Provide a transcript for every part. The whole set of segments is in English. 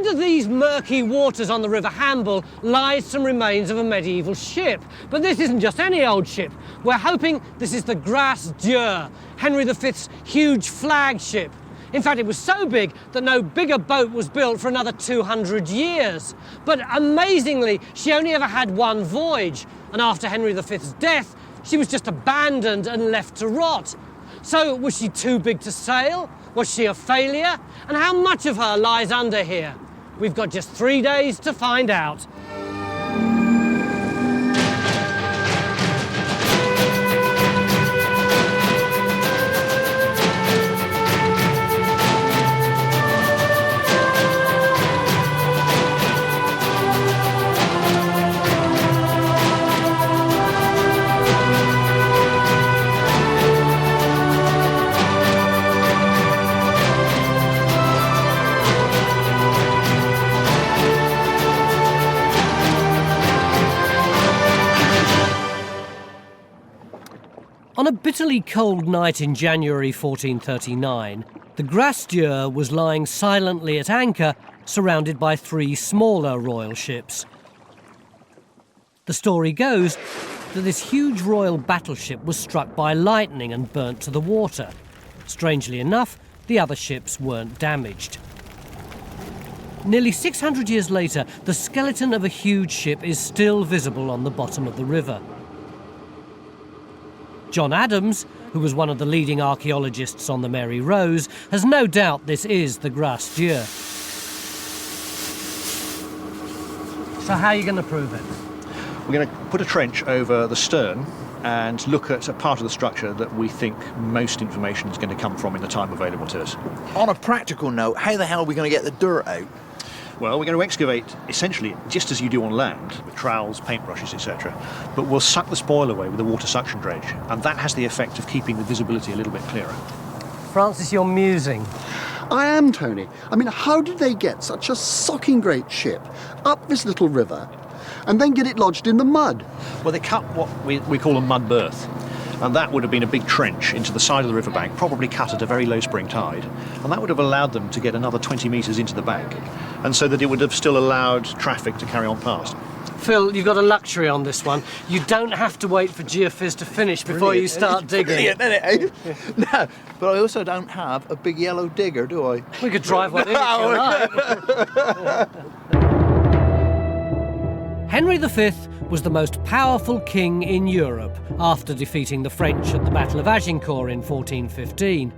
under these murky waters on the River Hamble lies some remains of a medieval ship. But this isn't just any old ship. We're hoping this is the Dieu, Henry V's huge flagship. In fact, it was so big that no bigger boat was built for another 200 years. But amazingly, she only ever had one voyage, and after Henry V's death, she was just abandoned and left to rot. So was she too big to sail? Was she a failure? And how much of her lies under here? We've got just 3 days to find out. On a bitterly cold night in January 1439, the Dieu was lying silently at anchor, surrounded by 3 smaller royal ships. The story goes that this huge royal battleship was struck by lightning and burnt to the water. Strangely enough, the other ships weren't damaged. Nearly 600 years later, the skeleton of a huge ship is still visible on the bottom of the river. John Adams, who was one of the leading archaeologists on the Mary Rose, has no doubt this is the Dieu. So how are you going to prove it? We're going to put a trench over the stern and look at a part of the structure that we think most information is going to come from in the time available to us. On a practical note, how the hell are we going to get the dirt out? Well, we're going to excavate essentially just as you do on land, with trowels, paintbrushes, etc. But we'll suck the spoil away with a water suction dredge, and that has the effect of keeping the visibility a little bit clearer. Francis, you're musing. I am, Tony. I mean, how did they get such a socking great ship up this little river and then get it lodged in the mud? Well, they cut what we call a mud berth, and that would have been a big trench into the side of the riverbank, probably cut at a very low spring tide, and that would have allowed them to get another 20 metres into the bank, and so that it would have still allowed traffic to carry on past. Phil, you've got a luxury on this one. You don't have to wait for Geophys to finish before you start digging. Brilliant, isn't it? No, but I also don't have a big yellow digger, do I? We could drive one in if you like. Henry V was the most powerful king in Europe after defeating the French at the Battle of Agincourt in 1415.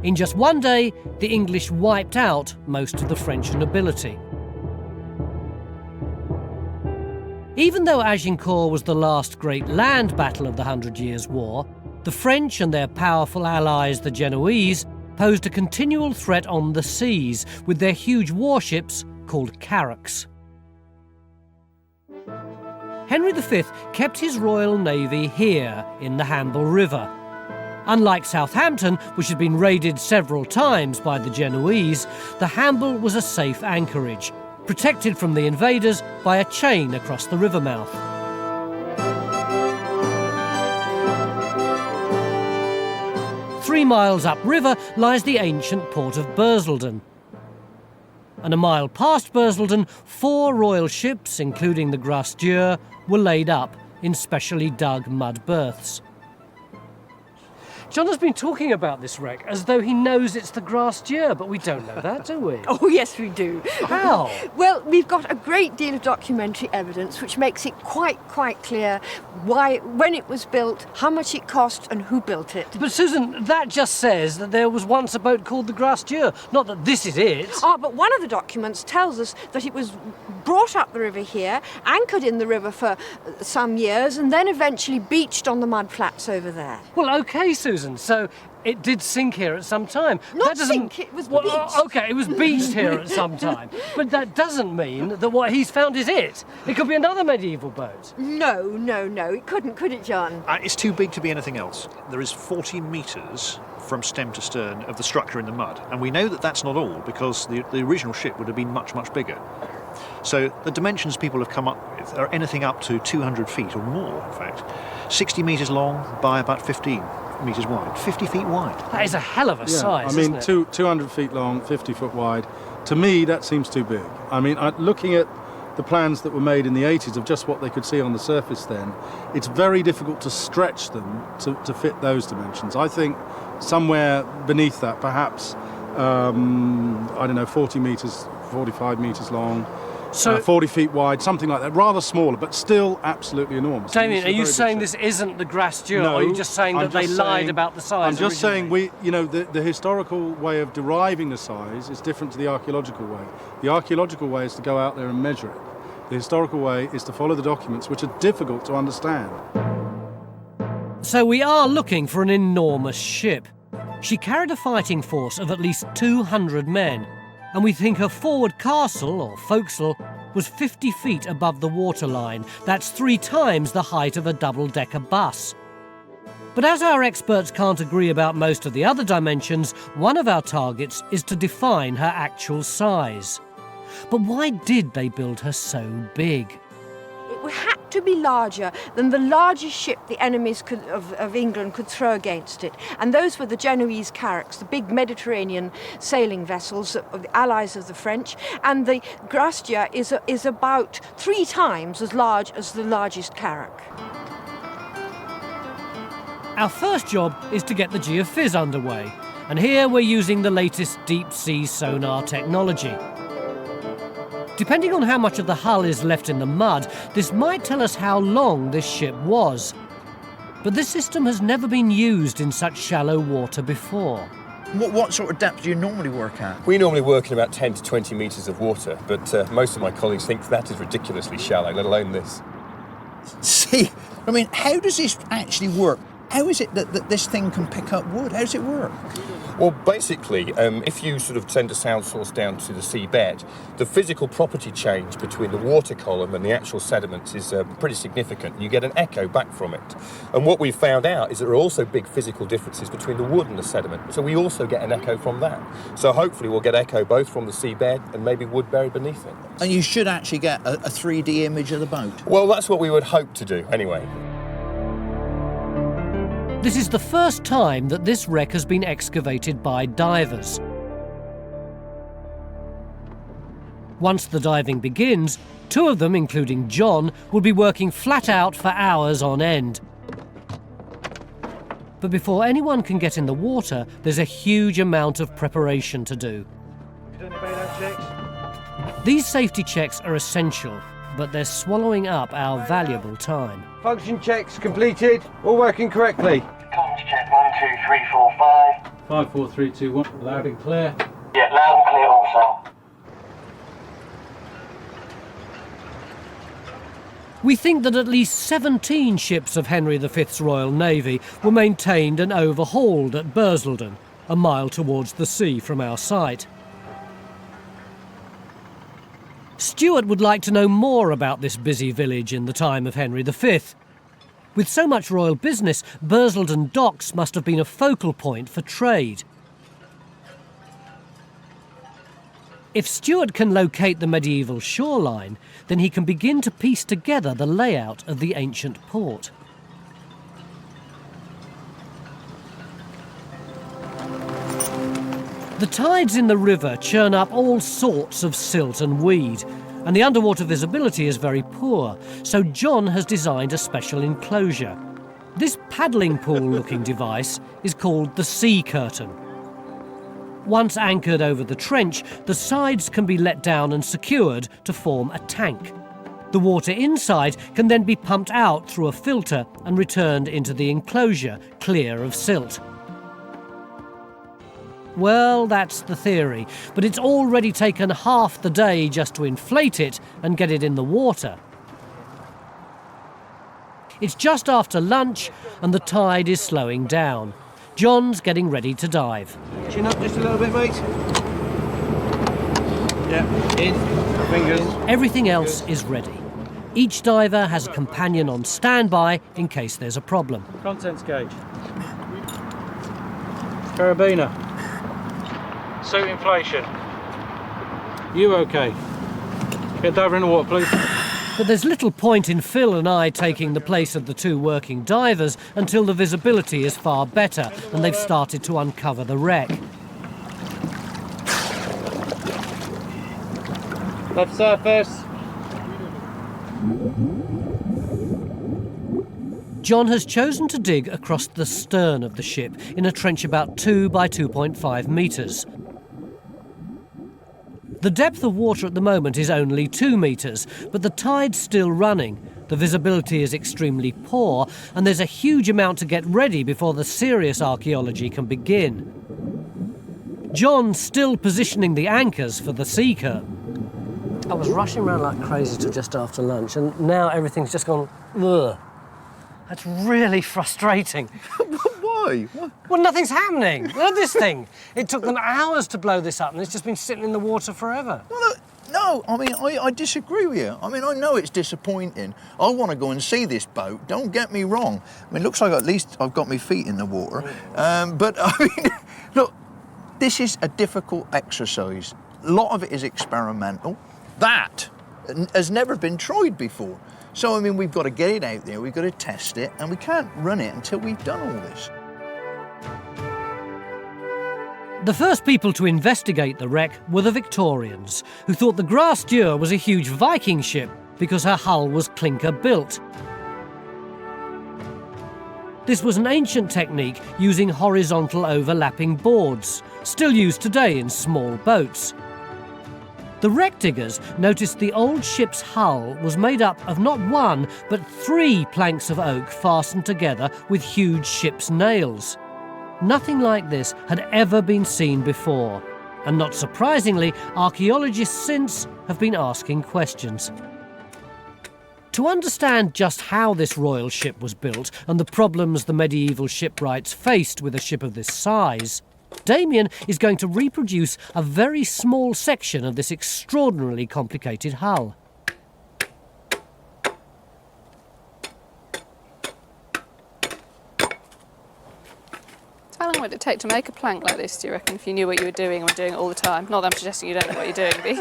In just one day, the English wiped out most of the French nobility. Even though Agincourt was the last great land battle of the 100 Years' War, the French and their powerful allies, the Genoese, posed a continual threat on the seas with their huge warships called carracks. Henry V kept his royal navy here in the Hamble River. Unlike Southampton, which had been raided several times by the Genoese, the Hamble was a safe anchorage, protected from the invaders by a chain across the river mouth. Three miles upriver lies the ancient port of Bursledon. And a mile past Bursledon, 4 royal ships, including the Dieu, were laid up in specially dug mud berths. John has been talking about this wreck as though he knows it's the Dieu, but we don't know that, do we? Oh, yes, we do. How? Well, we've got a great deal of documentary evidence which makes it quite clear why, when it was built, how much it cost and who built it. But Susan, that just says that there was once a boat called the Dieu, not that this is it. Ah, but one of the documents tells us that it was brought up the river here, anchored in the river for some years, and then eventually beached on the mud flats over there. Well, OK, Susan, so it did sink here at some time. Not sink, it was beached. OK, it was beached here at some time. But that doesn't mean that what he's found is it. It could be another medieval boat. No, it couldn't, could it, John? It's too big to be anything else. There is 40 metres from stem to stern of the structure in the mud, and we know that that's not all because the original ship would have been much bigger. So the dimensions people have come up with are anything up to 200 feet or more, in fact. 60 metres long by about 15 metres wide, 50 feet wide. That is a hell of a size, I mean, isn't it? 200 feet long, 50 foot wide. To me, that seems too big. I mean, looking at the plans that were made in the 80s of just what they could see on the surface then, it's very difficult to stretch them to fit those dimensions. I think somewhere beneath that, perhaps, I don't know, 40 metres, 45 metres long, So, 40 feet wide, something like that. Rather smaller, but still absolutely enormous. Damien, are you saying this? this isn't the Grass Dieu, No, or are you just saying I'm that they just lied saying- about the size? I'm just originally? saying the historical way of deriving the size is different to the archaeological way. The archaeological way is to go out there and measure it. The historical way is to follow the documents, which are difficult to understand. So we are looking for an enormous ship. She carried a fighting force of at least 200 men, and we think her forward castle, or forecastle, was 50 feet above the waterline. That's 3 times the height of a double-decker bus. But as our experts can't agree about most of the other dimensions, one of our targets is to define her actual size. But why did they build her so big? It had to be larger than the largest ship the enemies of England could throw against it. And those were the Genoese carracks, the big Mediterranean sailing vessels of the allies of the French. And the Grass Dieu is about 3 times as large as the largest carrack. Our first job is to get the geophys underway. And here we're using the latest deep-sea sonar technology. Depending on how much of the hull is left in the mud, this might tell us how long this ship was. But this system has never been used in such shallow water before. What sort of depth do you normally work at? We normally work in about 10 to 20 metres of water, but most of my colleagues think that is ridiculously shallow, let alone this. See, I mean, how does this actually work? How is it that this thing can pick up wood? How does it work? Well, basically, if you sort of send a sound source down to the seabed, the physical property change between the water column and the actual sediments is pretty significant. You get an echo back from it. And what we've found out is there are also big physical differences between the wood and the sediment. So we also get an echo from that. So hopefully we'll get echo both from the seabed and maybe wood buried beneath it. And you should actually get a 3D image of the boat. Well, that's what we would hope to do, anyway. This is the first time that this wreck has been excavated by divers. Once the diving begins, 2 of them, including John, will be working flat out for hours on end. But before anyone can get in the water, there's a huge amount of preparation to do. These safety checks are essential, but they're swallowing up our valuable time. Function checks completed, all working correctly. Comms check 1, 2, 3, 4, 5. 5, 4, 3, 2, 1. Loud and clear. Yeah, loud and clear also. We think that at least 17 ships of Henry V's Royal Navy were maintained and overhauled at Bursledon, a mile towards the sea from our site. Stuart would like to know more about this busy village in the time of Henry V. With so much royal business, Bursledon docks must have been a focal point for trade. If Stuart can locate the medieval shoreline, then he can begin to piece together the layout of the ancient port. The tides in the river churn up all sorts of silt and weed, and the underwater visibility is very poor, so John has designed a special enclosure. This paddling pool-looking device is called the sea curtain. Once anchored over the trench, the sides can be let down and secured to form a tank. The water inside can then be pumped out through a filter and returned into the enclosure, clear of silt. Well, that's the theory, but it's already taken half the day just to inflate it and get it in the water. It's just after lunch and the tide is slowing down. John's getting ready to dive. Chin up just a little bit, mate. Yeah, in. Fingers. Everything else is ready. Each diver has a companion on standby in case there's a problem. Contents gauge. Carabiner. Suit inflation. You okay? Get diver in the water, please. But there's little point in Phil and I taking the place of the 2 working divers until the visibility is far better and they've started to uncover the wreck. Left surface. John has chosen to dig across the stern of the ship in a trench about 2 by 2.5 metres. The depth of water at the moment is only 2 metres, but the tide's still running. The visibility is extremely poor, and there's a huge amount to get ready before the serious archaeology can begin. John's still positioning the anchors for the sea curtain. I was rushing around like crazy till just after lunch, and now everything's just gone, ugh. That's really frustrating. Why? Well, nothing's happening. Look at this thing. It took them hours to blow this up, and it's just been sitting in the water forever. Well, look, no, I mean, I disagree with you. I mean, I know it's disappointing. I want to go and see this boat, don't get me wrong. I mean, it looks like at least I've got my feet in the water. But, I mean, look, this is a difficult exercise. A lot of it is experimental. That has never been tried before. So, I mean, we've got to get it out there, we've got to test it, and we can't run it until we've done all this. The first people to investigate the wreck were the Victorians, who thought the Grace Dieu was a huge Viking ship because her hull was clinker built. This was an ancient technique using horizontal overlapping boards, still used today in small boats. The wreck diggers noticed the old ship's hull was made up of not 1, but 3 planks of oak fastened together with huge ship's nails. Nothing like this had ever been seen before, and not surprisingly, archaeologists since have been asking questions. To understand just how this royal ship was built and the problems the medieval shipwrights faced with a ship of this size, Damien is going to reproduce a very small section of this extraordinarily complicated hull. How long would it take to make a plank like this, do you reckon, if you knew what you were doing and were doing it all the time? Not that I'm suggesting you don't know what you're doing, but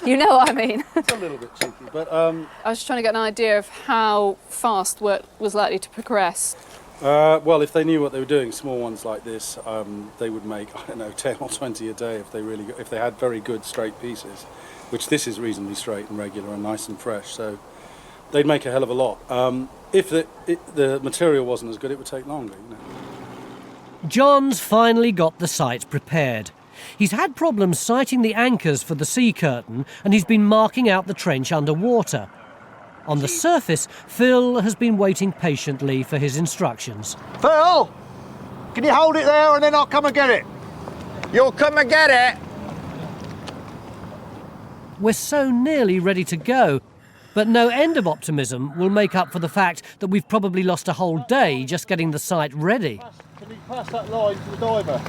you know what I mean. It's a little bit cheeky, but... I was just trying to get an idea of how fast work was likely to progress. Well, if they knew what they were doing, small ones like this, they would make, I don't know, 10 or 20 a day if they had very good straight pieces, which this is reasonably straight and regular and nice and fresh, so they'd make a hell of a lot. If the material wasn't as good, it would take longer, you know. John's finally got the site prepared. He's had problems sighting the anchors for the sea curtain, and he's been marking out the trench underwater. On the surface, Phil has been waiting patiently for his instructions. Phil, can you hold it there and then I'll come and get it? You'll come and get it? We're so nearly ready to go, but no end of optimism will make up for the fact that we've probably lost a whole day just getting the site ready. Can you pass that line to the diver?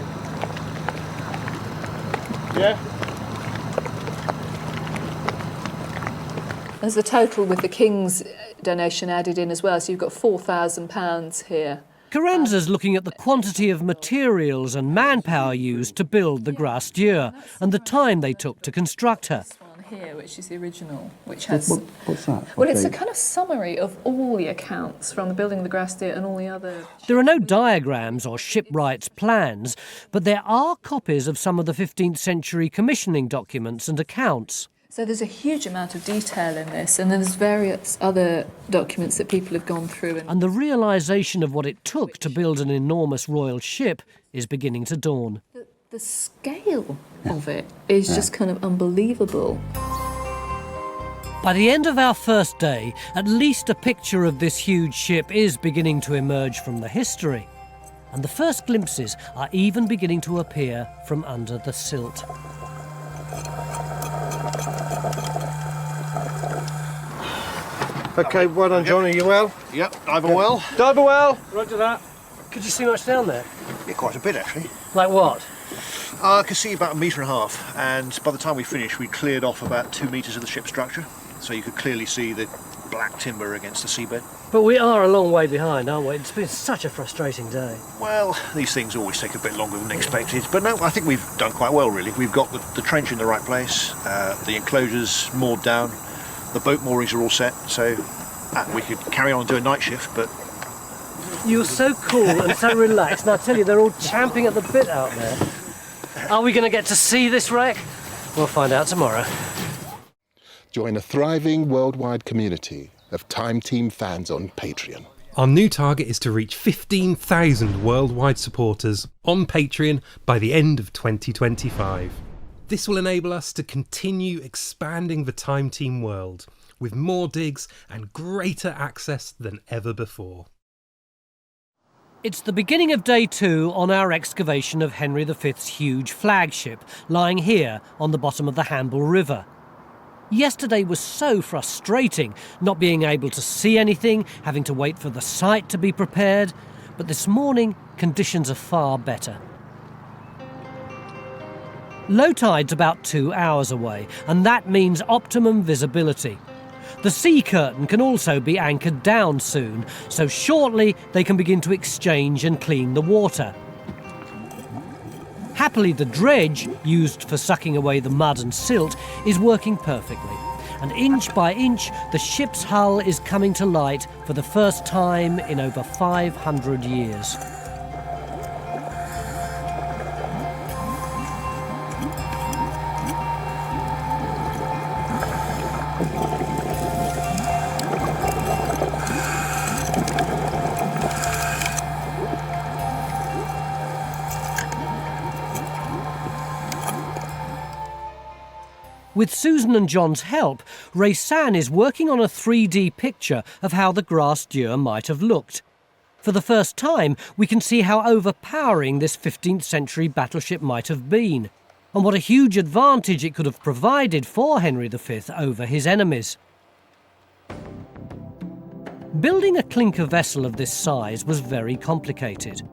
Yeah? There's a total with the King's donation added in as well, so you've got £4,000 here. Carenza's looking at the quantity of materials and manpower used to build the Grace Dieu and the time they took to construct her. This one here, which is the original, which has... What's that? Well, it's a kind of summary of all the accounts from the building of the Grace Dieu and all the other... There are no diagrams or shipwrights' plans, but there are copies of some of the 15th century commissioning documents and accounts. So there's a huge amount of detail in this, and there's various other documents that people have gone through. And the realisation of what it took to build an enormous royal ship is beginning to dawn. The scale of it is just kind of unbelievable. By the end of our first day, at least a picture of this huge ship is beginning to emerge from the history. And the first glimpses are even beginning to appear from under the silt. OK, well done, John. Are you well? Yep, diver well. Diver well. Roger that. Could you see much down there? Yeah, quite a bit actually. Like what? I could see about 1.5 metres, and by the time we finished, we cleared off about 2 metres of the ship's structure, so you could clearly see the black timber against the seabed. But we are a long way behind, aren't we? It's been such a frustrating day. Well, these things always take a bit longer than expected, but no, I think we've done quite well really. We've got the trench in the right place, the enclosures moored down, the boat moorings are all set, so we could carry on and do a night shift, but... You're so cool and so relaxed, and I tell you, they're all champing at the bit out there. Are we going to get to see this wreck? We'll find out tomorrow. Join a thriving worldwide community of Time Team fans on Patreon. Our new target is to reach 15,000 worldwide supporters on Patreon by the end of 2025. This will enable us to continue expanding the Time Team world with more digs and greater access than ever before. It's the beginning of day 2 on our excavation of Henry V's huge flagship, lying here on the bottom of the Hamble River. Yesterday was so frustrating, not being able to see anything, having to wait for the site to be prepared, but this morning conditions are far better. Low tide's about 2 hours away, and that means optimum visibility. The sea curtain can also be anchored down soon, so shortly they can begin to exchange and clean the water. Happily, the dredge, used for sucking away the mud and silt, is working perfectly. And inch by inch, the ship's hull is coming to light for the first time in over 500 years. With Susan and John's help, Ray San is working on a 3D picture of how the Grace Dieu might have looked. For the first time, we can see how overpowering this 15th century battleship might have been, and what a huge advantage it could have provided for Henry V over his enemies. Building a clinker vessel of this size was very complicated.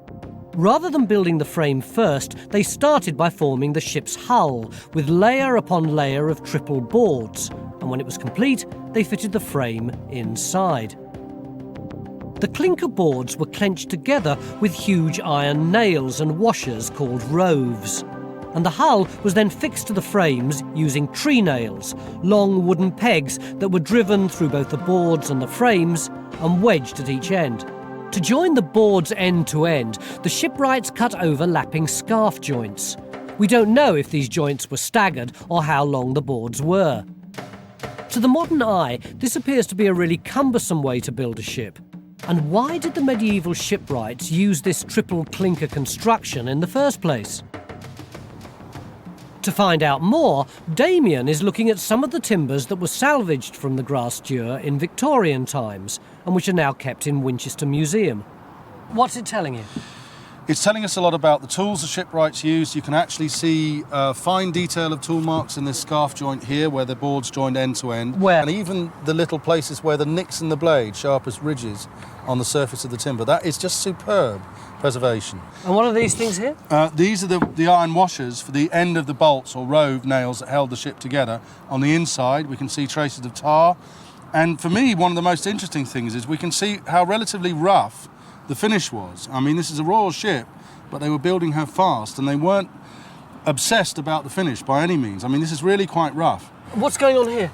Rather than building the frame first, they started by forming the ship's hull, with layer upon layer of triple boards, and when it was complete, they fitted the frame inside. The clinker boards were clenched together with huge iron nails and washers called roves, and the hull was then fixed to the frames using tree nails, long wooden pegs that were driven through both the boards and the frames and wedged at each end. To join the boards end to end, the shipwrights cut overlapping scarf joints. We don't know if these joints were staggered or how long the boards were. To the modern eye, this appears to be a really cumbersome way to build a ship. And why did the medieval shipwrights use this triple clinker construction in the first place? To find out more, Damien is looking at some of the timbers that were salvaged from the Grace Dieu in Victorian times and which are now kept in Winchester Museum. What's it telling you? It's telling us a lot about the tools the shipwrights used. You can actually see fine detail of tool marks in this scarf joint here where the boards joined end to end. Where? And even the little places where the nicks in the blade, sharp as ridges on the surface of the timber. That is just superb preservation. And what are these things here? These are the iron washers for the end of the bolts or rove nails that held the ship together. On the inside, we can see traces of tar. And for me, one of the most interesting things is we can see how relatively rough the finish was. I mean, this is a royal ship, but they were building her fast, and they weren't obsessed about the finish by any means. I mean, this is really quite rough. What's going on here?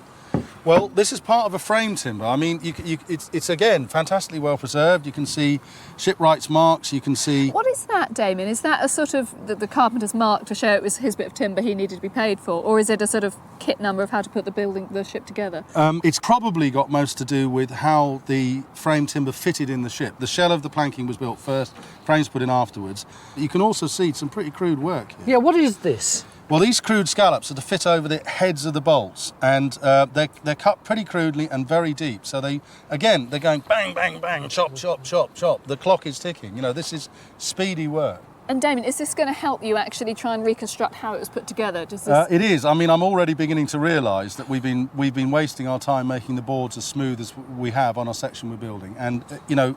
Well, this is part of a frame timber. I mean, it's again fantastically well preserved. You can see shipwrights' marks. You can see. What is that, Damien? Is that a sort of the carpenter's mark to show it was his bit of timber he needed to be paid for, or is it a sort of kit number of how to put the ship together? It's probably got most to do with how the frame timber fitted in the ship. The shell of the planking was built first, frames put in afterwards. You can also see some pretty crude work here. Yeah, what is this? Well, these crude scallops are to fit over the heads of the bolts, and they're cut pretty crudely and very deep. So they're going bang, bang, bang, chop, chop, chop, chop. The clock is ticking. You know, this is speedy work. And Damien, is this going to help you actually try and reconstruct how it was put together? Does this... It is. I mean, I'm already beginning to realise that we've been wasting our time making the boards as smooth as we have on our section we're building, and you know.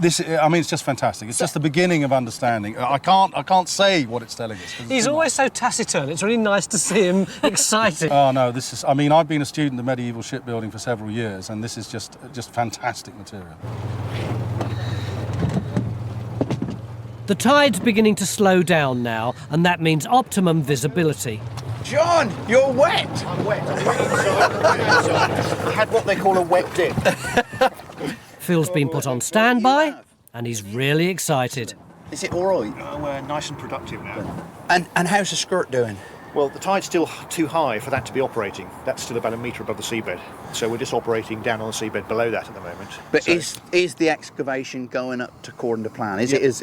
It's just fantastic. It's just the beginning of understanding. I can't say what it's telling us. He's always so taciturn. It's really nice to see him excited. Oh no, I've been a student of medieval shipbuilding for several years, and this is just fantastic material. The tide's beginning to slow down now, and that means optimum visibility. John, you're wet. I'm wet. I had what they call a wet dip. Phil's been put on standby, and he's really excited. Is it all right? We're nice and productive now. And how's the skirt doing? Well, the tide's still too high for that to be operating. That's still about a metre above the seabed. So we're just operating down on the seabed below that at the moment. But so, is the excavation going up to according to plan? Is Yep. it is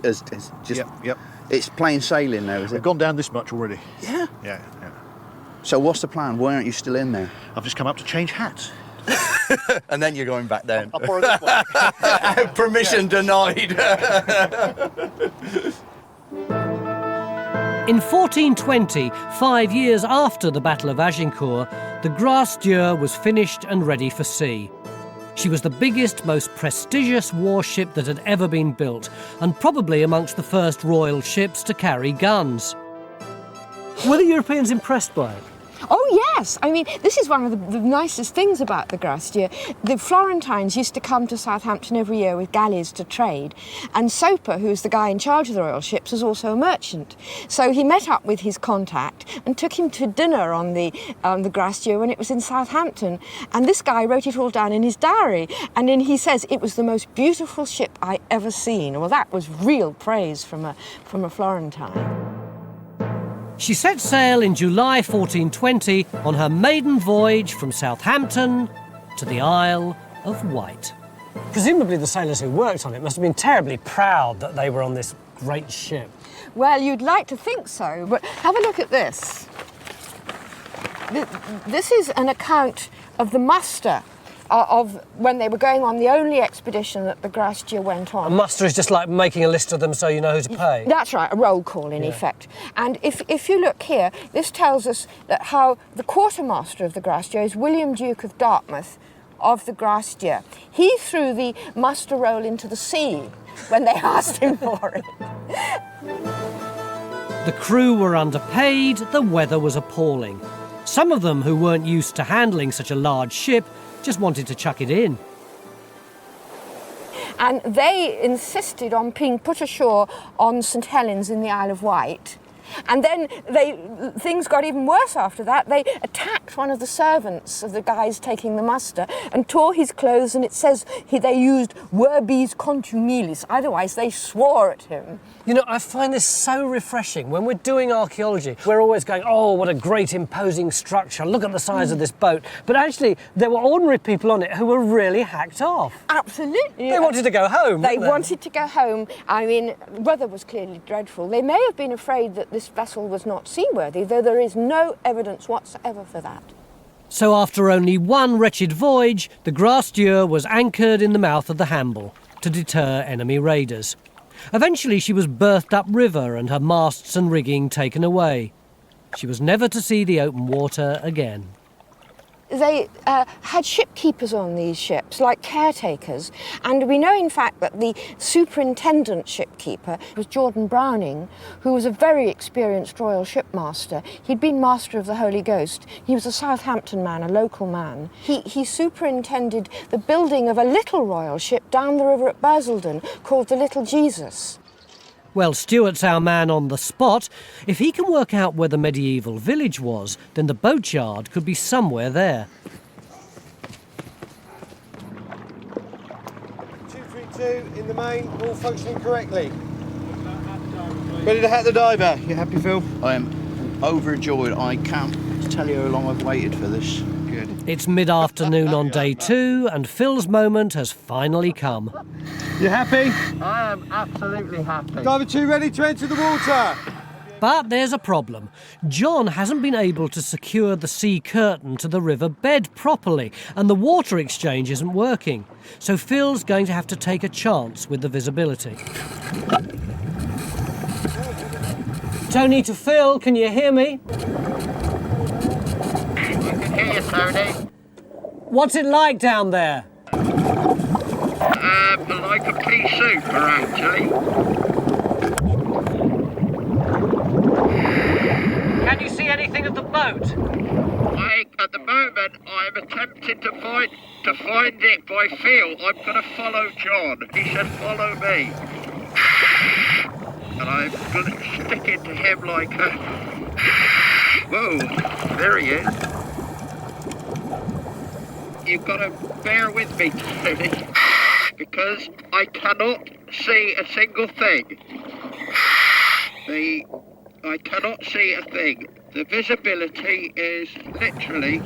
just? Yep. It's plain sailing now, is We've it? gone down this much already. Yeah. Yeah. So what's the plan? Why aren't you still in there? I've just come up to change hats. And then you're going back down. I'll borrow this one. Permission denied. In 1420, 5 years after the Battle of Agincourt, the Grace Dieu was finished and ready for sea. She was the biggest, most prestigious warship that had ever been built, and probably amongst the first royal ships to carry guns. Were the Europeans impressed by it? Oh yes, I mean this is one of the nicest things about the Grace Dieu. The Florentines used to come to Southampton every year with galleys to trade, and Soper, who's the guy in charge of the royal ships, was also a merchant. So he met up with his contact and took him to dinner on the Grace Dieu when it was in Southampton, and this guy wrote it all down in his diary, and then he says it was the most beautiful ship I ever seen. Well, that was real praise from a Florentine. She set sail in July 1420 on her maiden voyage from Southampton to the Isle of Wight. Presumably the sailors who worked on it must have been terribly proud that they were on this great ship. Well, you'd like to think so, but have a look at this. This is an account of the muster of when they were going on the only expedition that the Grace Dieu went on. A muster is just like making a list of them so you know who to pay. That's right, a roll call in effect. And if you look here, this tells us that how the quartermaster of the Grace Dieu is William Duke of Dartmouth of the Grace Dieu. He threw the muster roll into the sea when they asked him for it. The crew were underpaid, the weather was appalling. Some of them who weren't used to handling such a large ship just wanted to chuck it in. And they insisted on being put ashore on St Helens in the Isle of Wight. And then things got even worse after that. They attacked one of the servants of the guys taking the muster and tore his clothes, and it says they used verbis contumilis, otherwise they swore at him. You know, I find this so refreshing. When we're doing archaeology, we're always going, oh, what a great imposing structure, look at the size of this boat. But actually, there were ordinary people on it who were really hacked off. Absolutely. They wanted to go home. They wanted to go home. I mean, weather was clearly dreadful. They may have been afraid that this vessel was not seaworthy, though there is no evidence whatsoever for that. So after only one wretched voyage, the Grace Dieu was anchored in the mouth of the Hamble to deter enemy raiders. Eventually she was berthed upriver and her masts and rigging taken away. She was never to see the open water again. They had shipkeepers on these ships, like caretakers, and we know in fact that the superintendent shipkeeper was Jordan Browning, who was a very experienced royal shipmaster. He'd been Master of the Holy Ghost. He was a Southampton man, a local man. He superintended the building of a little royal ship down the river at Bursledon called the Little Jesus. Well, Stuart's our man on the spot. If he can work out where the medieval village was, then the boatyard could be somewhere there. 232 in the main, all functioning correctly. Ready to hat the diver. You happy, Phil? I am overjoyed. I can't tell you how long I've waited for this. Good. It's mid-afternoon on day 2, and Phil's moment has finally come. You happy? I am absolutely happy. Diver 2 ready to enter the water. But there's a problem. John hasn't been able to secure the sea curtain to the river bed properly, and the water exchange isn't working. So Phil's going to have to take a chance with the visibility. Tony to Phil, can you hear me? I can hear you, Tony. What's it like down there? Like a pea soup, actually. Can you see anything of the boat? At the moment, I'm attempting to find it by feel. I'm going to follow John. He said follow me. And I'm going to stick into him like a... Whoa, there he is. You've got to bear with me, Tony, because I cannot see a single thing. I cannot see a thing. The visibility is literally,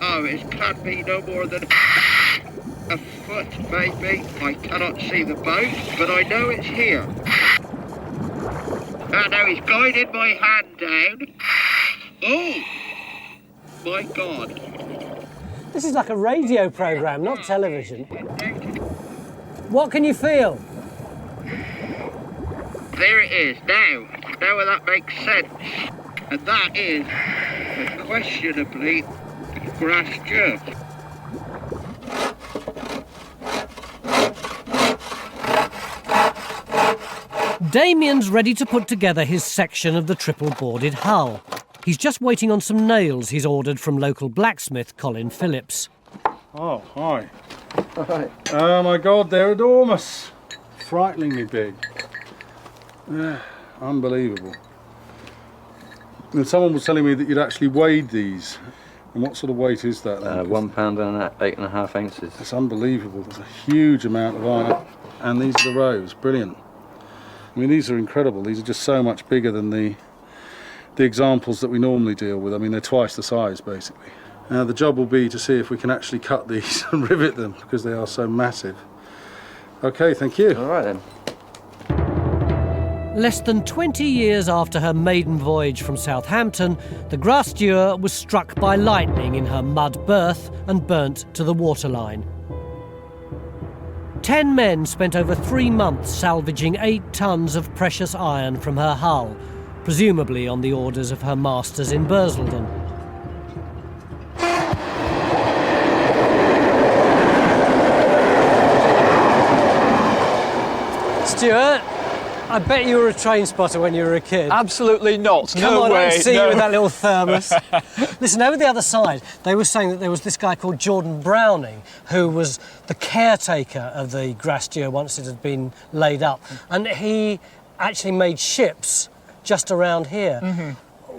it can't be no more than a foot maybe. I cannot see the boat, but I know it's here. And now he's guided my hand down. Oh! My God. This is like a radio programme, not television. What can you feel? There it is, now that makes sense. And that is, unquestionably, grass jerk. Damien's ready to put together his section of the triple-boarded hull. He's just waiting on some nails he's ordered from local blacksmith Colin Phillips. Oh, hi. Hi. Oh my God, they're enormous. Frighteningly big. Yeah, unbelievable. And someone was telling me that you'd actually weighed these. And what sort of weight is that then? 1 pound and 8.5 ounces. It's unbelievable. There's a huge amount of iron. And these are the rows. Brilliant. I mean, these are incredible. These are just so much bigger than the examples that we normally deal with. I mean, they're twice the size, basically. The job will be to see if we can actually cut these and rivet them, because they are so massive. OK, thank you. All right, then. Less than 20 years after her maiden voyage from Southampton, the Grace Dieu was struck by lightning in her mud berth and burnt to the waterline. 10 men spent over 3 months salvaging 8 tons of precious iron from her hull, presumably on the orders of her masters in Bursledon. Stuart, I bet you were a train spotter when you were a kid. Absolutely not. Come no on, way. I see no. you with that little thermos. Listen, over the other side, they were saying that there was this guy called Jordan Browning, who was the caretaker of the Grace Dieu once it had been laid up, and he actually made ships just around here. Mm-hmm.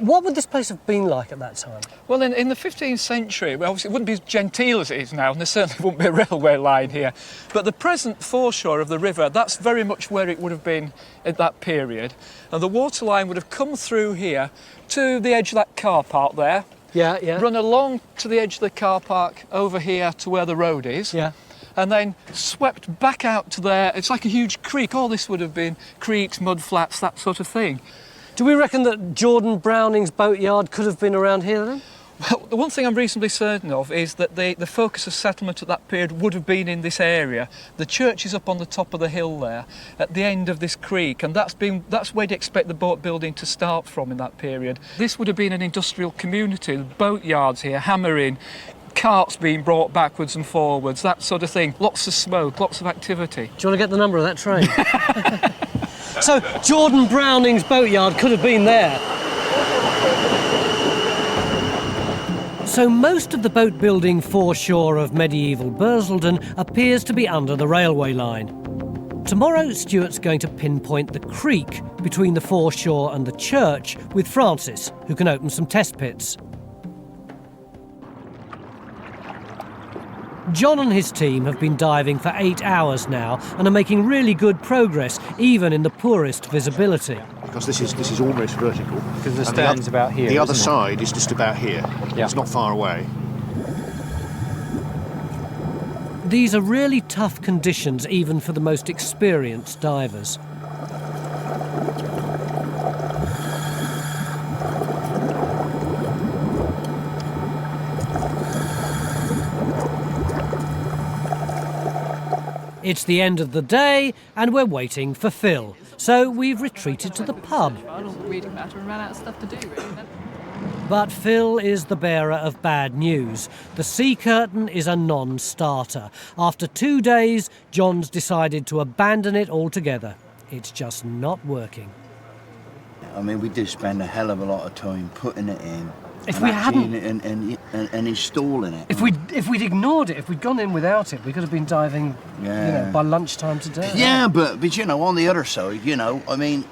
What would this place have been like at that time? Well, in the 15th century, well, obviously it wouldn't be as genteel as it is now, and there certainly wouldn't be a railway line here. But the present foreshore of the river, that's very much where it would have been at that period. And the water line would have come through here to the edge of that car park there. Yeah, yeah. Run along to the edge of the car park over here to where the road is. Yeah. And then swept back out to there. It's like a huge creek. All this would have been creeks, mud flats, that sort of thing. Do we reckon that Jordan Browning's boatyard could have been around here then? Well, the one thing I'm reasonably certain of is that the focus of settlement at that period would have been in this area. The church is up on the top of the hill there, at the end of this creek, and that's where you'd expect the boat building to start from in that period. This would have been an industrial community, boatyards here, hammering, carts being brought backwards and forwards, that sort of thing. Lots of smoke, lots of activity. Do you want to get the number of that train? So Jordan Browning's boatyard could have been there. So most of the boat building foreshore of medieval Bursledon appears to be under the railway line. Tomorrow, Stuart's going to pinpoint the creek between the foreshore and the church with Francis, who can open some test pits. John and his team have been diving for 8 hours now and are making really good progress, even in the poorest visibility. Because this is almost vertical. Because the stand's about here. The other isn't side is just about here. Yeah. It's not far away. These are really tough conditions, even for the most experienced divers. It's the end of the day and we're waiting for Phil. So we've retreated to the pub. Reading matter and ran out of stuff to do, really. But Phil is the bearer of bad news. The sea curtain is a non-starter. After 2 days, John's decided to abandon it altogether. It's just not working. I mean, we did spend a hell of a lot of time putting it in. If we hadn't... And installing it. If we'd ignored it, if we'd gone in without it, we could have been diving, by lunchtime today. Yeah, but on the other side, I mean,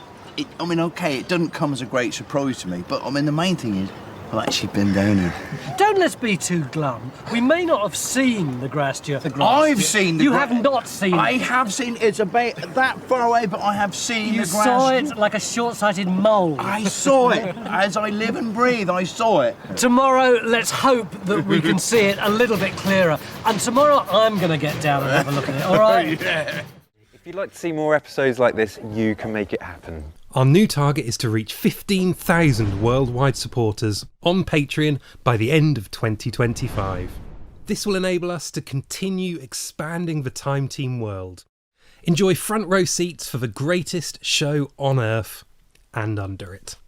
okay, it doesn't come as a great surprise to me, but I mean, the main thing is, I've actually been down here. Don't let's be too glum. We may not have seen the grass dune. I've seen the You have not seen I it. have seen it's about that far away, but I have seen You the grass. saw it like a short-sighted mole. I saw it. As I live and breathe, I saw it. Tomorrow, let's hope that we can see it a little bit clearer. And tomorrow, I'm going to get down and have a look at it, all right? Yeah. If you'd like to see more episodes like this, you can make it happen. Our new target is to reach 15,000 worldwide supporters on Patreon by the end of 2025. This will enable us to continue expanding the Time Team world. Enjoy front row seats for the greatest show on Earth and under it.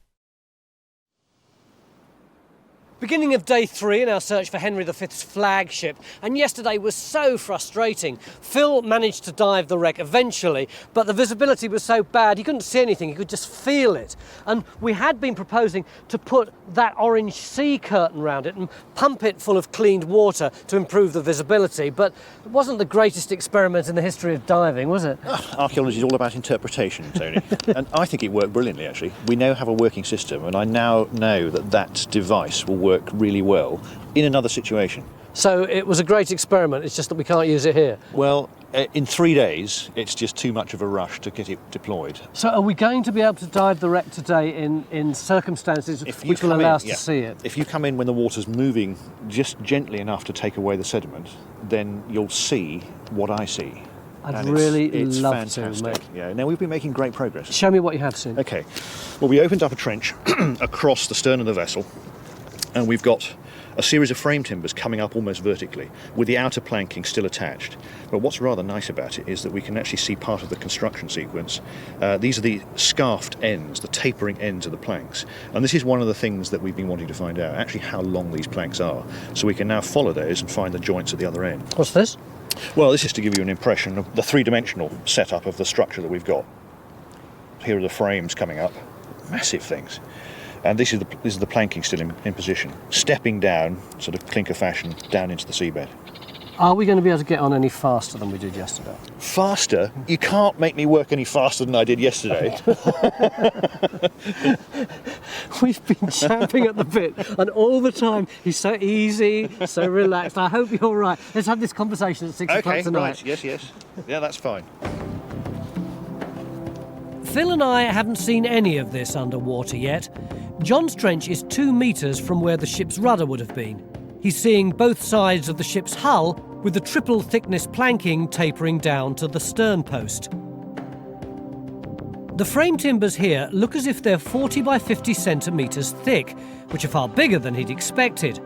Beginning of day 3 in our search for Henry V's flagship, and yesterday was so frustrating. Phil managed to dive the wreck eventually, but the visibility was so bad he couldn't see anything, he could just feel it. And we had been proposing to put that orange sea curtain round it and pump it full of cleaned water to improve the visibility, but it wasn't the greatest experiment in the history of diving, was it? Archaeology is all about interpretation, Tony. And I think it worked brilliantly, actually. We now have a working system, and I now know that that device will work really well in another situation. So it was a great experiment, it's just that we can't use it here. Well, in 3 days, it's just too much of a rush to get it deployed. So are we going to be able to dive the wreck today in circumstances which will allow us to see it? If you come in when the water's moving just gently enough to take away the sediment, then you'll see what I see. I'd And really it's love fantastic. to, mate. Yeah, now we've been making great progress. Show me what you have seen. Okay, well, we opened up a trench across the stern of the vessel, and we've got a series of frame timbers coming up almost vertically, with the outer planking still attached. But what's rather nice about it is that we can actually see part of the construction sequence. These are the scarfed ends, the tapering ends of the planks. And this is one of the things that we've been wanting to find out, actually how long these planks are. So we can now follow those and find the joints at the other end. What's this? Well, this is to give you an impression of the three-dimensional setup of the structure that we've got. Here are the frames coming up, massive things. And this is the planking still in position, stepping down, sort of clinker fashion, down into the seabed. Are we going to be able to get on any faster than we did yesterday? Faster? You can't make me work any faster than I did yesterday. We've been champing at the bit, and all the time he's so easy, so relaxed. I hope you're right. Let's have this conversation at 6 o'clock tonight. Right, yes. Yeah, that's fine. Phil and I haven't seen any of this underwater yet. John's trench is 2 metres from where the ship's rudder would have been. He's seeing both sides of the ship's hull, with the triple thickness planking tapering down to the stern post. The frame timbers here look as if they're 40 by 50 centimetres thick, which are far bigger than he'd expected.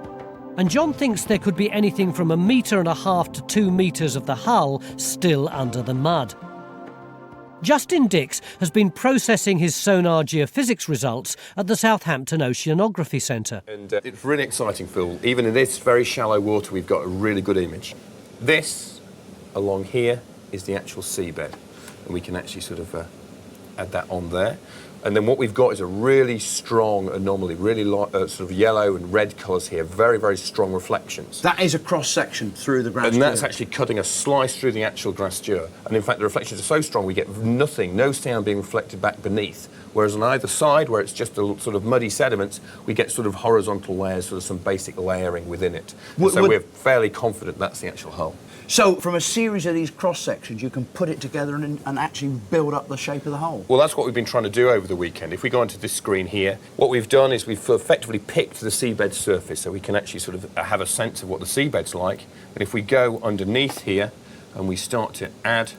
And John thinks there could be anything from 1.5 metres to 2 metres of the hull still under the mud. Justin Dix has been processing his sonar geophysics results at the Southampton Oceanography Centre. And it's really exciting, Phil. Even in this very shallow water, we've got a really good image. This, along here, is the actual seabed. And we can actually sort of add that on there. And then what we've got is a really strong anomaly, really sort of yellow and red colours here, very, very strong reflections. That is a cross-section through the grass And dune. that's actually cutting a slice through the actual grass dune. And in fact, the reflections are so strong, we get nothing, no sound being reflected back beneath. Whereas on either side, where it's just a sort of muddy sediments, we get sort of horizontal layers, sort of some basic layering within it. And so we're fairly confident that's the actual hull. So from a series of these cross-sections, you can put it together and actually build up the shape of the hull? Well, that's what we've been trying to do over the weekend. If we go onto this screen here, what we've done is we've effectively picked the seabed surface so we can actually sort of have a sense of what the seabed's like. And if we go underneath here and we start to add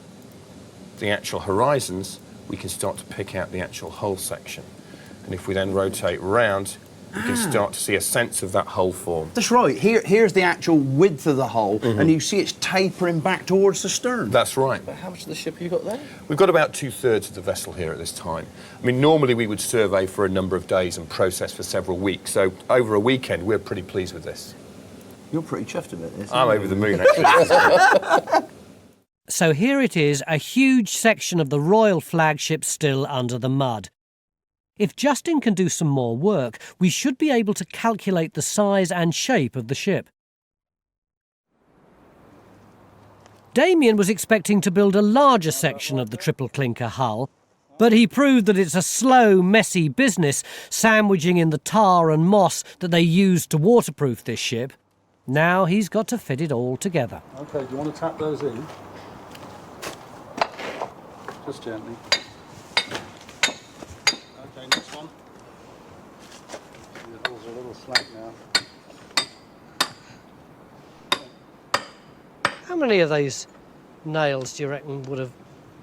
the actual horizons, we can start to pick out the actual hull section. And if we then rotate round, you can start to see a sense of that hull form. That's right. Here's the actual width of the hull, and you see it's tapering back towards the stern. That's right. But how much of the ship have you got there? We've got about 2/3 of the vessel here at this time. I mean, normally we would survey for a number of days and process for several weeks, so over a weekend we're pretty pleased with this. You're pretty chuffed about this. I'm over the moon, actually. So here it is, a huge section of the Royal Flagship still under the mud. If Justin can do some more work, we should be able to calculate the size and shape of the ship. Damien was expecting to build a larger section of the triple clinker hull, But he proved that it's a slow, messy business, sandwiching in the tar and moss that they used to waterproof this ship. Now he's got to fit it all together. Okay, do you want to tap those in? Just gently. Okay, next one. The holes are a little slack now. How many of these nails do you reckon would have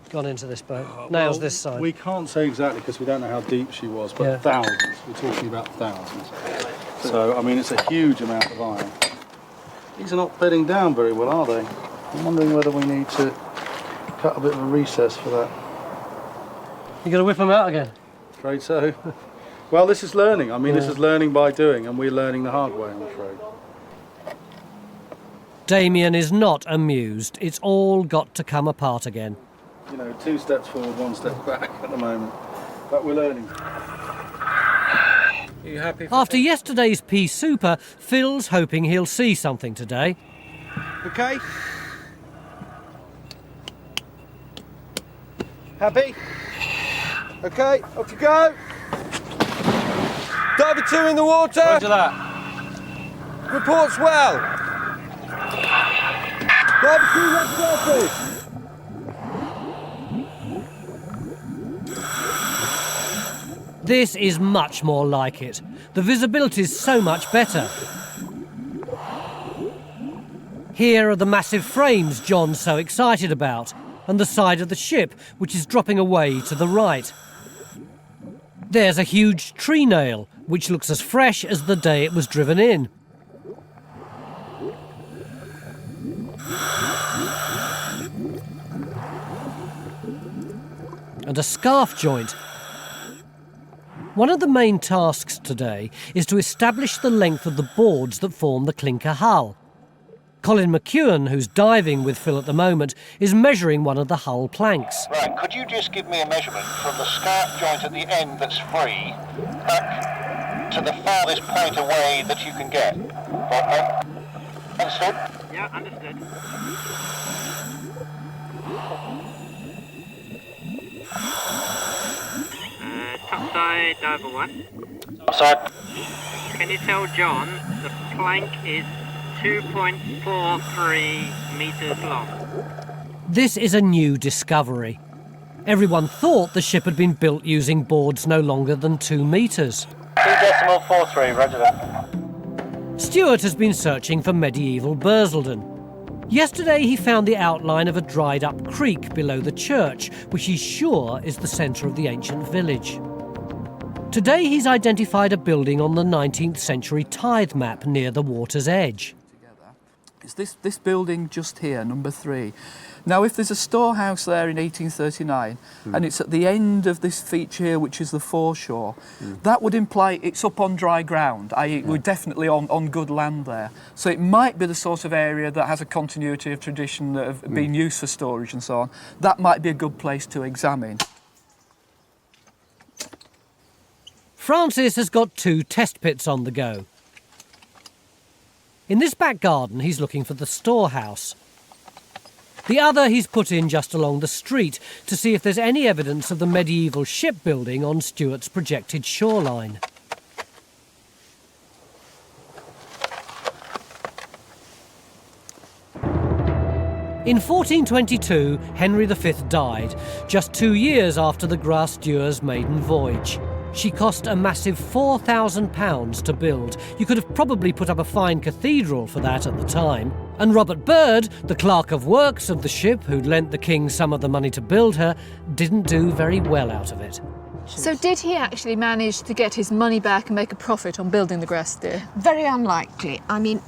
gone into this boat? Nails Well, this side? We can't say exactly because we don't know how deep she was, but Yeah. thousands. We're talking about thousands. So, I mean, it's a huge amount of iron. These are not bedding down very well, are they? I'm wondering whether we need to cut a bit of a recess for that. You got to whip them out again? Afraid so. Well, this is learning. I mean, this is learning by doing, and we're learning the hard way, I'm afraid. Damien is not amused. It's all got to come apart again. You know, 2 steps forward, 1 step back at the moment. But we're learning. Are you happy? After yesterday's pea super, Phil's hoping he'll see something today. Okay. Happy? Okay, off you go. Diver 2 in the water. Roger that. Reports well. Diver 2, let's surface. This is much more like it. The visibility's so much better. Here are the massive frames John's so excited about, and the side of the ship, which is dropping away to the right. There's a huge tree nail, which looks as fresh as the day it was driven in. And a scarf joint. One of the main tasks today is to establish the length of the boards that form the clinker hull. Colin McEwen, who's diving with Phil at the moment, is measuring one of the hull planks. Right, could you just give me a measurement from the scarf joint at the end that's free back to the farthest point away that you can get? Right, understood? Yeah, understood. Topside, diver 1. Topside. Can you tell John the plank is 2.43 metres long? This is a new discovery. Everyone thought the ship had been built using boards no longer than 2 metres. 2.43, roger that. Stuart has been searching for medieval Bursledon. Yesterday he found the outline of a dried-up creek below the church, which he's sure is the centre of the ancient village. Today he's identified a building on the 19th century tide map near the water's edge. It's this building just here, number 3. Now, if there's a storehouse there in 1839, and it's at the end of this feature here, which is the foreshore, that would imply it's up on dry ground, i.e. we're definitely on good land there. So it might be the sort of area that has a continuity of tradition that have been used for storage and so on. That might be a good place to examine. Francis has got 2 test pits on the go. In this back garden, he's looking for the storehouse. The other he's put in just along the street to see if there's any evidence of the medieval shipbuilding on Stuart's projected shoreline. In 1422, Henry V died, just 2 years after the Grace Dieu's maiden voyage. She cost a massive £4,000 to build. You could have probably put up a fine cathedral for that at the time. And Robert Byrd, the clerk of works of the ship, who'd lent the king some of the money to build her, didn't do very well out of it. So did he actually manage to get his money back and make a profit on building the Grace Dieu? Very unlikely. I mean,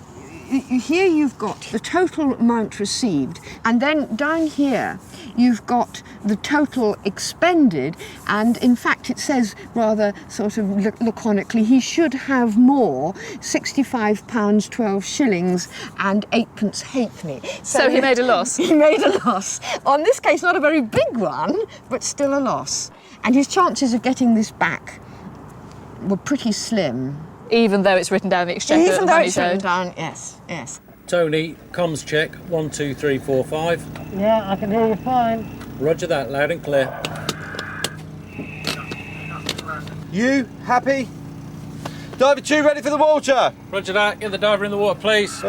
here you've got the total amount received, and then down here you've got the total expended, and in fact it says rather sort of laconically he should have more, £65 12 shillings and 8p halfpenny. So he made a loss? He made a loss. On this case, not a very big one, but still a loss. And his chances of getting this back were pretty slim. Even though it's written down in the Exchequer that the money's owed? Even though it's written down, yes, yes. Tony, comms check, 1, 2, 3, 4, 5. Yeah, I can hear you fine. Roger that, loud and clear. You happy? Diver 2 ready for the water? Roger that. Get the diver in the water, please.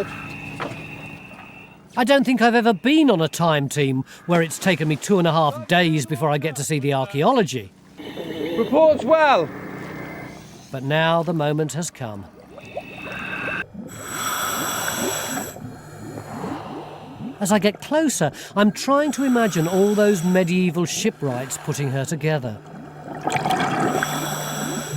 I don't think I've ever been on a time team where it's taken me 2.5 days before I get to see the archaeology. Reports well. But now the moment has come. As I get closer, I'm trying to imagine all those medieval shipwrights putting her together.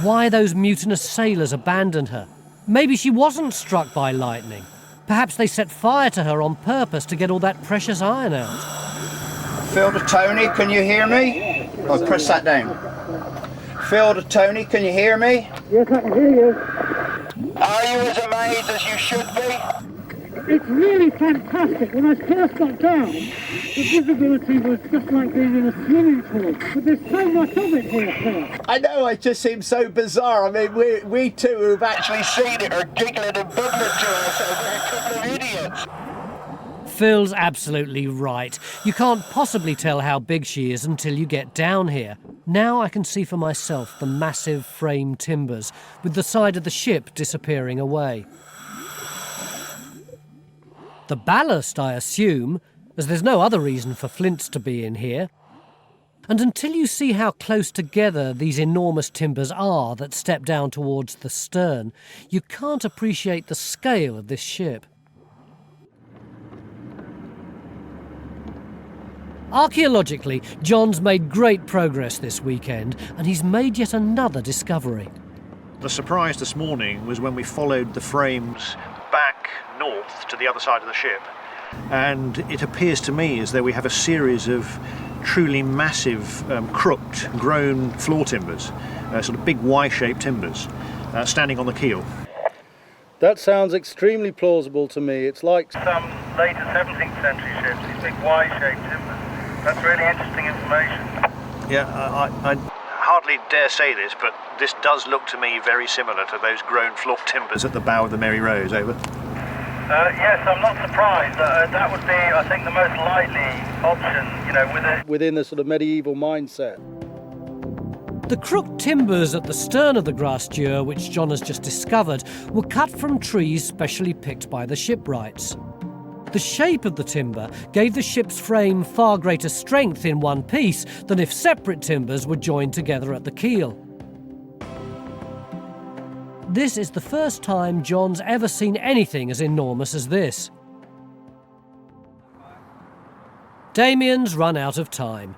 Why those mutinous sailors abandoned her. Maybe she wasn't struck by lightning. Perhaps they set fire to her on purpose to get all that precious iron out. Phil to Tony, can you hear me? Oh, press that down. Phil to Tony, can you hear me? Yes, I can hear you. Are you as amazed as you should be? It's really fantastic. When I first got down, the visibility was just like being in a swimming pool. But there's so much of it here, Phil. I know, it just seems so bizarre. I mean, we two who've actually Seen it are giggling and bubbling to us over a couple of idiots. Phil's absolutely right. You can't possibly tell how big she is until you get down here. Now I can see for myself the massive frame timbers, with the side of the ship disappearing away. The ballast, I assume, as there's no other reason for flints to be in here. And until you see how close together these enormous timbers are that step down towards the stern, you can't appreciate the scale of this ship. Archaeologically, John's made great progress this weekend, and he's made yet another discovery. The surprise this morning was when we followed the frames back north to the other side of the ship, and it appears to me as though we have a series of truly massive crooked grown floor timbers, sort of big Y-shaped timbers standing on the keel. That sounds extremely plausible to me. It's like some later 17th century ships, these big Y-shaped timbers. That's really interesting information. Yeah, I hardly dare say this, but this does look to me very similar to those grown floor timbers at the bow of the Mary Rose. Over. Yes, I'm not surprised. That would be, I think, the most likely option, you know, within the sort of medieval mindset. The crooked timbers at the stern of the Grace Dieu, which John has just discovered, were cut from trees specially picked by the shipwrights. The shape of the timber gave the ship's frame far greater strength in one piece than if separate timbers were joined together at the keel. This is the first time John's ever seen anything as enormous as this. Damien's run out of time.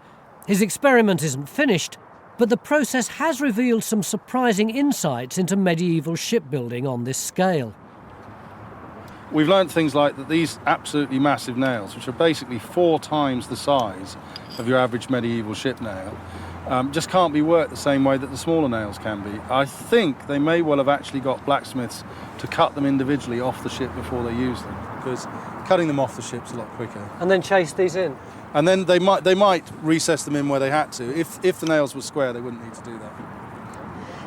His experiment isn't finished, but the process has revealed some surprising insights into medieval shipbuilding on this scale. We've learned things like that these absolutely massive nails, which are basically 4 times the size of your average medieval ship nail, just can't be worked the same way that the smaller nails can be. I think they may well have actually got blacksmiths to cut them individually off the ship before they use them, because cutting them off the ship's a lot quicker. And then chase these in? And then they might recess them in where they had to. If the nails were square, they wouldn't need to do that.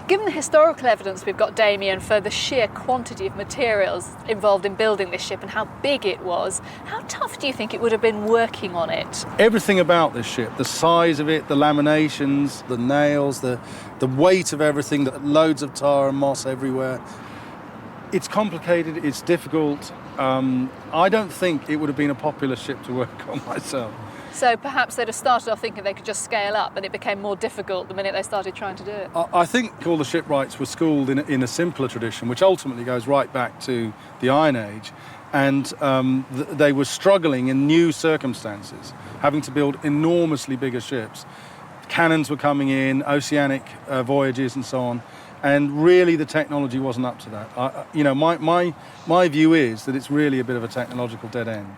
Given the historical evidence we've got, Damien, for the sheer quantity of materials involved in building this ship and how big it was, how tough do you think it would have been working on it? Everything about this ship, the size of it, the laminations, the nails, the weight of everything, the loads of tar and moss everywhere. It's complicated, it's difficult. I don't think it would have been a popular ship to work on myself. So perhaps they'd have started off thinking they could just scale up, and it became more difficult the minute they started trying to do it. I think all the shipwrights were schooled in a simpler tradition, which ultimately goes right back to the Iron Age, and they were struggling in new circumstances, having to build enormously bigger ships. Cannons were coming in, oceanic voyages and so on, and really the technology wasn't up to that. My view is that it's really a bit of a technological dead end.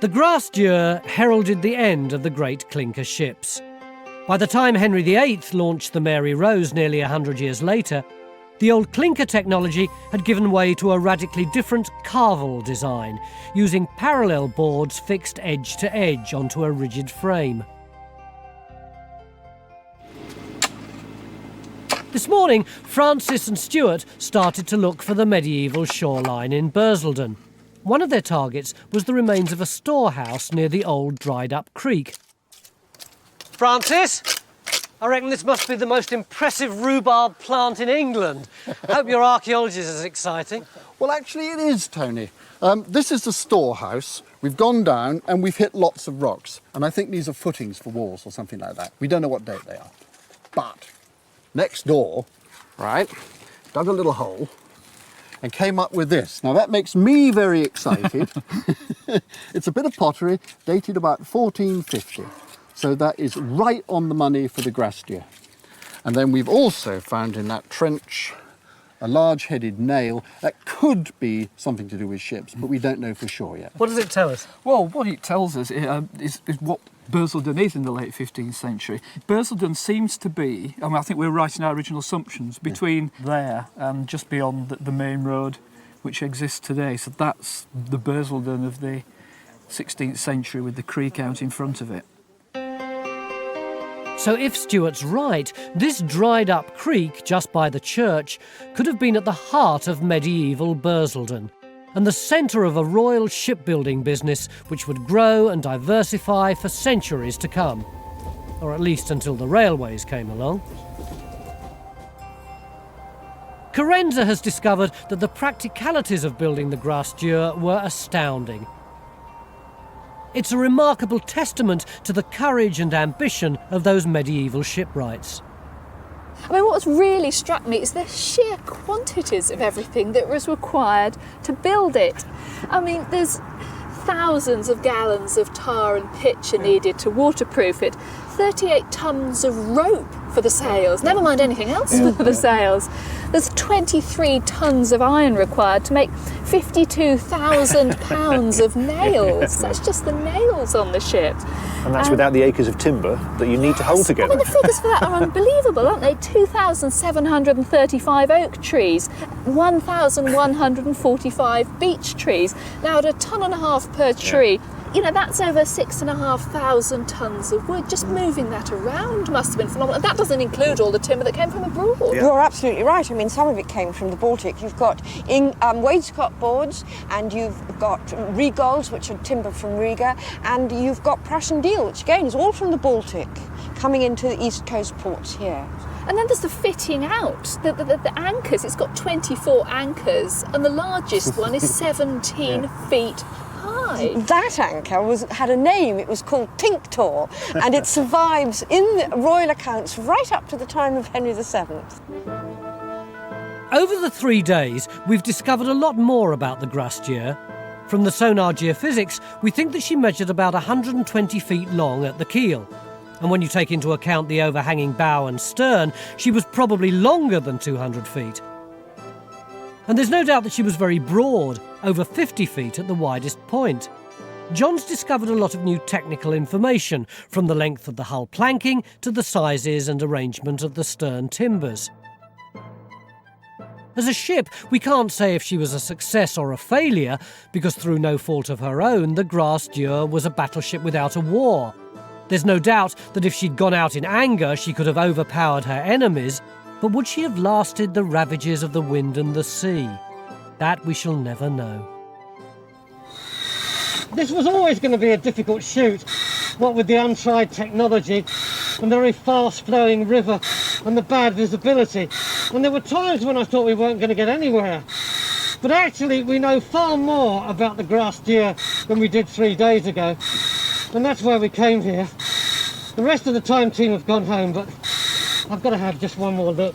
The Grace Dieu heralded the end of the great clinker ships. By the time Henry VIII launched the Mary Rose nearly 100 years later, the old clinker technology had given way to a radically different carvel design, using parallel boards fixed edge to edge onto a rigid frame. This morning, Francis and Stuart started to look for the medieval shoreline in Bursledon. One of their targets was the remains of a storehouse near the old dried-up creek. Francis? I reckon this must be the most impressive rhubarb plant in England. Hope your archaeology is as exciting. Well, actually it is, Tony. This is the storehouse. We've gone down and we've hit lots of rocks. And I think these are footings for walls or something like that. We don't know what date they are. But next door, right, dug a little hole and came up with this. Now that makes me very excited. It's a bit of pottery dated about 1450. So that is right on the money for the Grasdier. And then we've also found in that trench a large-headed nail that could be something to do with ships, but we don't know for sure yet. What does it tell us? Well, what it tells us is what Bursledon is in the late 15th century. Bursledon seems to be, I think we're right in our original assumptions, between there and just beyond the main road which exists today. So that's the Bursledon of the 16th century with the creek out in front of it. So if Stuart's right, this dried-up creek just by the church could have been at the heart of medieval Bursledon and the centre of a royal shipbuilding business which would grow and diversify for centuries to come, or at least until the railways came along. Carenza has discovered that the practicalities of building the Grasdier were astounding. It's a remarkable testament to the courage and ambition of those medieval shipwrights. I mean, what's really struck me is the sheer quantities of everything that was required to build it. I mean, there's thousands of gallons of tar and pitch are needed to waterproof it, 38 tons of rope for the sails, never mind anything else for the sails. There's 23 tons of iron required to make 52,000 pounds of nails. That's just the nails on the ship. And that's without the acres of timber that you need to hold together. I mean, the figures for that are unbelievable, aren't they? 2,735 oak trees, 1,145 beech trees. Now, at £1.50 per tree, you know, that's over 6,500 tons of wood. Just moving that around must have been phenomenal. That doesn't include all the timber that came from abroad. Yeah. You're absolutely right. I mean, some of it came from the Baltic. You've got wainscot boards, and you've got regols, which are timber from Riga, and you've got Prussian deal, which again is all from the Baltic, coming into the east coast ports here. And then there's the fitting out, the anchors. It's got 24 anchors, and the largest one is 17 feet high. That anchor had a name. It was called Tinctor, and it survives in the royal accounts right up to the time of Henry VII. Over the 3 days, we've discovered a lot more about the Grasdier. From the sonar geophysics, we think that she measured about 120 feet long at the keel. And when you take into account the overhanging bow and stern, she was probably longer than 200 feet. And there's no doubt that she was very broad, over 50 feet at the widest point. John's discovered a lot of new technical information, from the length of the hull planking to the sizes and arrangement of the stern timbers. As a ship, we can't say if she was a success or a failure, because through no fault of her own, the Grasdier was a battleship without a war. There's no doubt that if she'd gone out in anger, she could have overpowered her enemies, but would she have lasted the ravages of the wind and the sea? That we shall never know. This was always going to be a difficult shoot, what with the untried technology and the very fast-flowing river and the bad visibility. And there were times when I thought we weren't going to get anywhere. But actually, we know far more about the Grasdier than we did 3 days ago. And that's why we came here. The rest of the time team have gone home, but I've got to have just one more look.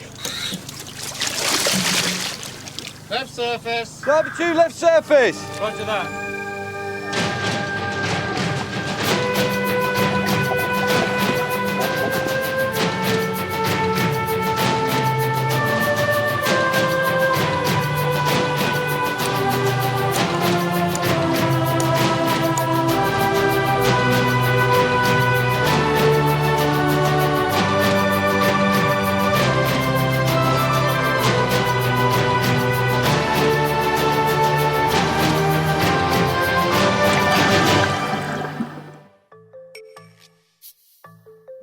Left surface. Driver 2, left surface. Roger that.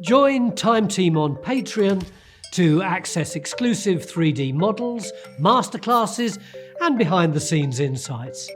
Join Time Team on Patreon to access exclusive 3D models, masterclasses and behind-the-scenes insights.